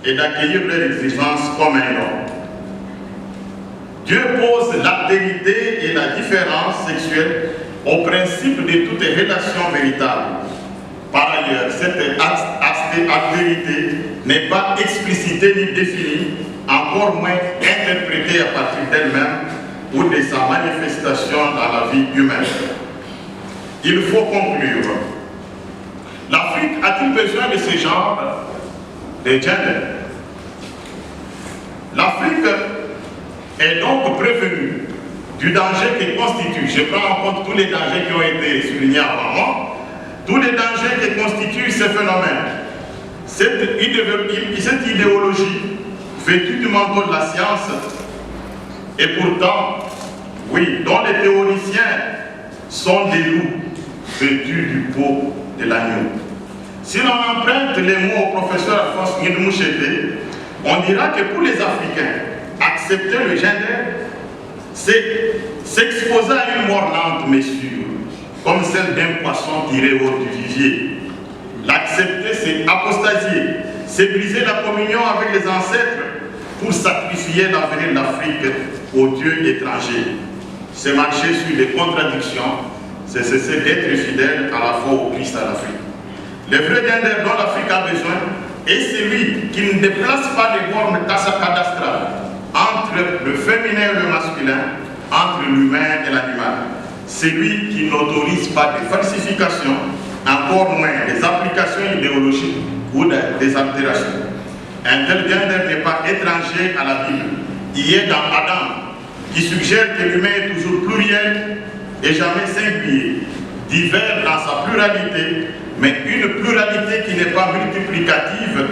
et d'accueillir leurs exigences comme un homme. Dieu pose l'altérité et la différence sexuelle au principe de toute relation véritable. Par ailleurs, cette altérité n'est pas explicitée ni définie, encore moins interprétée à partir d'elle-même ou de sa manifestation dans la vie humaine. Il faut conclure. L'Afrique a-t-il besoin de ce genre de gender? L'Afrique est donc prévenue du danger qui constitue, je prends en compte tous les dangers qui ont été soulignés avant moi, tous les dangers qui constituent ce phénomène. Cette idéologie vêtue du manteau de la science, et pourtant, oui, dont les théoriciens sont des loups vêtus du peau de l'agneau. Si l'on emprunte les mots au professeur Alphonse Ngidmouchete, on dira que pour les Africains, accepter le gender, c'est s'exposer à une mort lente, messieurs, comme celle d'un poisson tiré hors du vivier. L'accepter, c'est apostasier, c'est briser la communion avec les ancêtres pour sacrifier l'avenir de l'Afrique aux dieux étrangers. C'est marcher sur les contradictions, c'est cesser d'être fidèle à la fois au Christ à l'Afrique. Le vrai gender dont l'Afrique a besoin est celui qui ne déplace pas les bornes cadastrales entre le féminin et le masculin, entre l'humain et l'animal. Celui qui n'autorise pas des falsifications, encore moins des applications idéologiques ou des altérations. Un tel gender n'est pas étranger à la Bible. Il est dans Adam, qui suggère que l'humain est toujours pluriel et jamais singulier, divers dans sa pluralité, mais une pluralité qui n'est pas multiplicative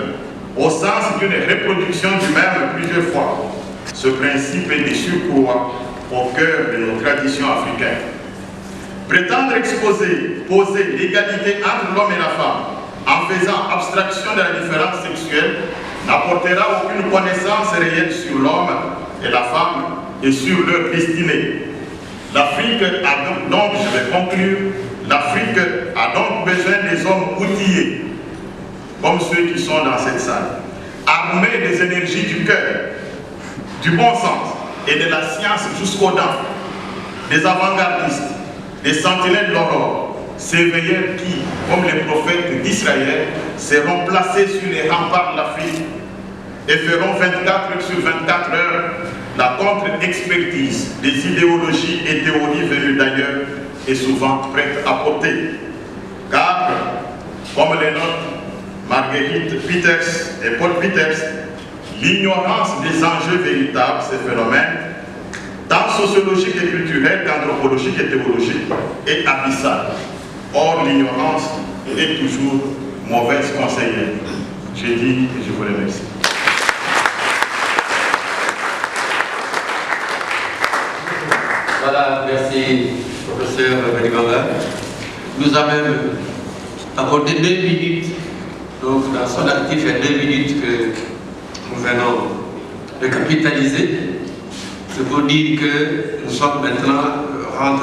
au sens d'une reproduction du même plusieurs fois. Ce principe est de surcroît au cœur de nos traditions africaines. Prétendre poser l'égalité entre l'homme et la femme en faisant abstraction de la différence sexuelle n'apportera aucune connaissance réelle sur l'homme et la femme et sur leur destinée. L'Afrique a donc, je vais conclure, l'Afrique a donc besoin des hommes outillés, comme ceux qui sont dans cette salle, armés des énergies du cœur, du bon sens et de la science jusqu'aux dents, des avant-gardistes, des sentinelles de l'aurore, ces veilleurs qui, comme les prophètes d'Israël, seront placés sur les remparts de l'Afrique et feront 24 sur 24 heures la contre-expertise des idéologies et théories venues d'ailleurs et souvent prêtes à porter. Car, comme les notent Marguerite Peters et Paul Peters, l'ignorance des enjeux véritables, ces phénomènes, tant sociologiques et culturels qu'anthropologiques et théologiques, est abyssale. Or, l'ignorance est toujours mauvaise conseillère. Je dis et je vous remercie. Voilà, merci, professeur Belibanga. Nous avons accordé 2 minutes, donc dans son actif, il y a 2 minutes que nous venons de capitaliser. C'est pour dire que nous sommes maintenant rentrés